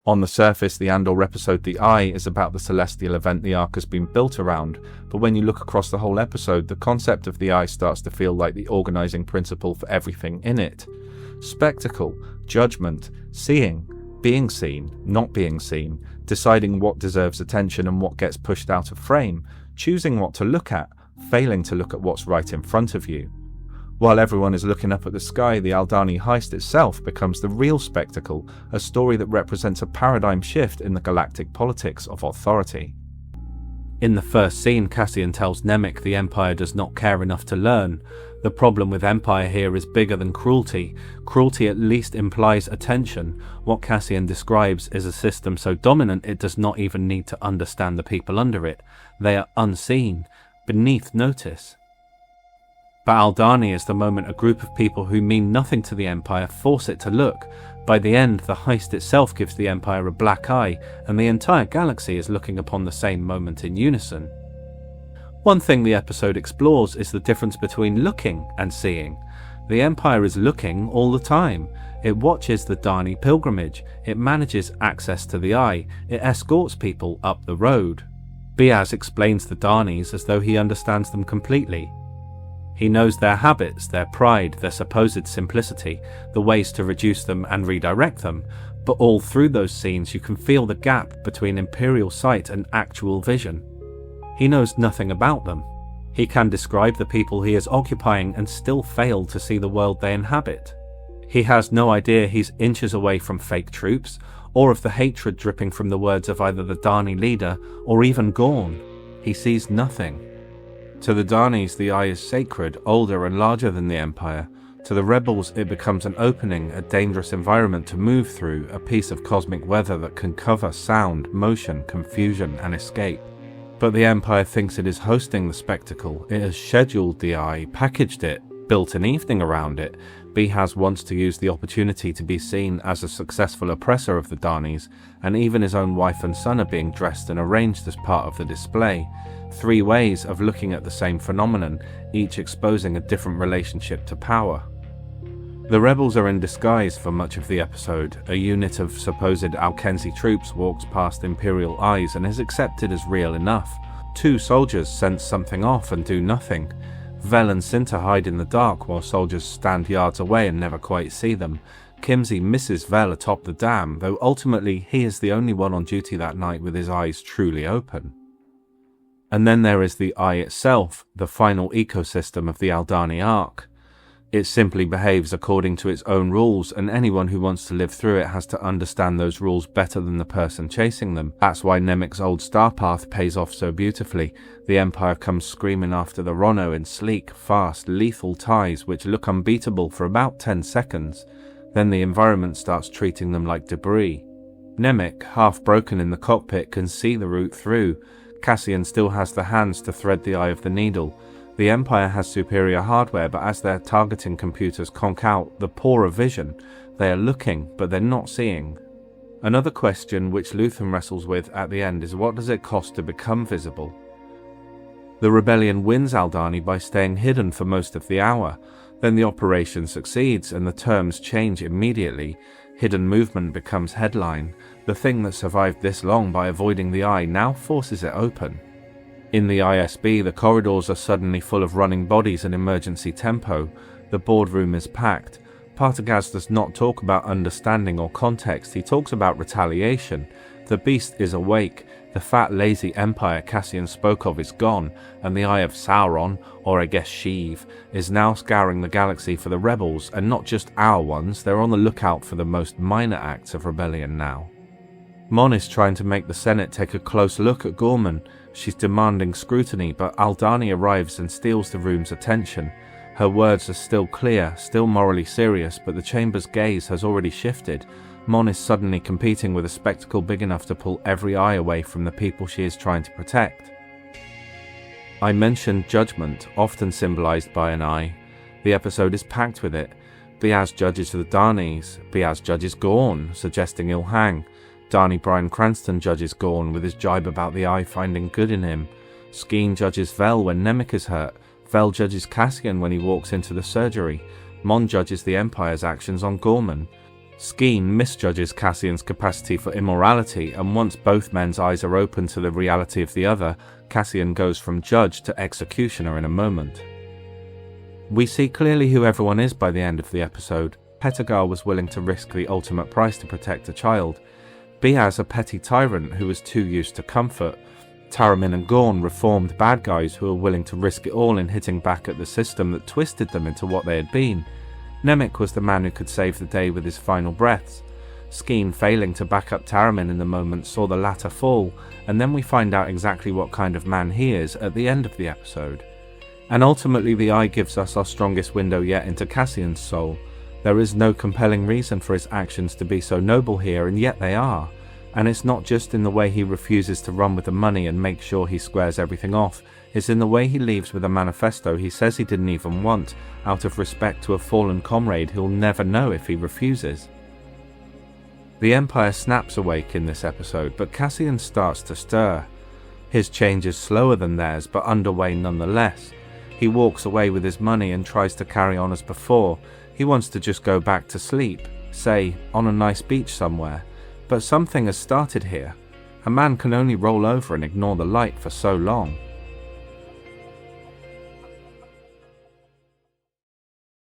On the surface, the Andor episode The Eye is about the celestial event the Ark has been built around, but when you look across the whole episode, the concept of the Eye starts to feel like the organizing principle for everything in it. Spectacle, judgment, seeing, being seen, not being seen, deciding what deserves attention and what gets pushed out of frame, choosing what to look at, failing to look at what's right in front of you. While everyone is looking up at the sky, the Aldhani heist itself becomes the real spectacle, a story that represents a paradigm shift in the galactic politics of authority. In the first scene, Cassian tells Nemik the Empire does not care enough to learn. The problem with Empire here is bigger than cruelty. Cruelty at least implies attention. What Cassian describes is a system so dominant it does not even need to understand the people under it. They are unseen, beneath notice. But Aldhani is the moment a group of people who mean nothing to the Empire force it to look. By the end, the heist itself gives the Empire a black eye, and the entire galaxy is looking upon the same moment in unison. One thing the episode explores is the difference between looking and seeing. The Empire is looking all the time. It watches the Dhani pilgrimage, it manages access to the Eye, it escorts people up the road. Beehaz explains the Dhanis as though he understands them completely. He knows their habits, their pride, their supposed simplicity, the ways to reduce them and redirect them, but all through those scenes you can feel the gap between Imperial sight and actual vision. He knows nothing about them. He can describe the people he is occupying and still fail to see the world they inhabit. He has no idea he's inches away from fake troops, or of the hatred dripping from the words of either the Dhani leader or even Gorn. He sees nothing. To the Dhanis, the Eye is sacred, older and larger than the Empire. To the rebels, it becomes an opening, a dangerous environment to move through, a piece of cosmic weather that can cover sound, motion, confusion, and escape. But the Empire thinks it is hosting the spectacle. It has scheduled the Eye, packaged it, built an evening around it. Beehaz wants to use the opportunity to be seen as a successful oppressor of the Dhanis, and even his own wife and son are being dressed and arranged as part of the display. 3 ways of looking at the same phenomenon, each exposing a different relationship to power. The rebels are in disguise for much of the episode. A unit of supposed Alkenzi troops walks past Imperial eyes and is accepted as real enough. 2 soldiers sense something off and do nothing. Vel and Cinta hide in the dark while soldiers stand yards away and never quite see them. Kimsey misses Vel atop the dam, though ultimately he is the only one on duty that night with his eyes truly open. And then there is the Eye itself, the final ecosystem of the Aldhani Ark. It simply behaves according to its own rules, and anyone who wants to live through it has to understand those rules better than the person chasing them. That's why Nemik's old star path pays off so beautifully. The Empire comes screaming after the Rono in sleek, fast, lethal ties which look unbeatable for about 10 seconds. Then the environment starts treating them like debris. Nemik, half broken in the cockpit, can see the route through. Cassian still has the hands to thread the eye of the needle. The Empire has superior hardware, but as their targeting computers conk out the poorer vision, they are looking, but they're not seeing. Another question which Luthen wrestles with at the end is, what does it cost to become visible? The rebellion wins Aldhani by staying hidden for most of the hour. Then the operation succeeds and the terms change immediately. Hidden movement becomes headline. The thing that survived this long by avoiding the Eye now forces it open. In the ISB, the corridors are suddenly full of running bodies and emergency tempo. The boardroom is packed. Partagaz does not talk about understanding or context, he talks about retaliation. The beast is awake. The fat, lazy empire Cassian spoke of is gone, and the Eye of Sauron, or I guess Sheev, is now scouring the galaxy for the rebels, and not just our ones. They're on the lookout for the most minor acts of rebellion now. Mon is trying to make the Senate take a close look at Gorman. She's demanding scrutiny, but Aldhani arrives and steals the room's attention. Her words are still clear, still morally serious, but the chamber's gaze has already shifted. Mon is suddenly competing with a spectacle big enough to pull every eye away from the people she is trying to protect. I mentioned judgment, often symbolized by an eye. The episode is packed with it. Beehaz judges the Dhanis. Beehaz judges Gorn, suggesting he'll hang. Dhani Bryan Cranston judges Gorn with his jibe about the Eye finding good in him. Skeen judges Vel when Nemik is hurt. Vel judges Cassian when he walks into the surgery. Mon judges the Empire's actions on Gorman. Skeen misjudges Cassian's capacity for immorality, and once both men's eyes are open to the reality of the other, Cassian goes from judge to executioner in a moment. We see clearly who everyone is by the end of the episode. Pettigar was willing to risk the ultimate price to protect a child. Beehaz, a petty tyrant who was too used to comfort. Taramyn and Gorn, reformed bad guys who were willing to risk it all in hitting back at the system that twisted them into what they had been. Nemik was the man who could save the day with his final breaths. Skeen, failing to back up Taramyn in the moment, saw the latter fall, and then we find out exactly what kind of man he is at the end of the episode. And ultimately the Eye gives us our strongest window yet into Cassian's soul. There is no compelling reason for his actions to be so noble here, and yet they are. And it's not just in the way he refuses to run with the money and make sure he squares everything off, it's in the way he leaves with a manifesto he says he didn't even want, out of respect to a fallen comrade who'll never know if he refuses. The Empire snaps awake in this episode, but Cassian starts to stir. His change is slower than theirs, but underway nonetheless. He walks away with his money and tries to carry on as before. He wants to just go back to sleep, say, on a nice beach somewhere. But something has started here. A man can only roll over and ignore the light for so long.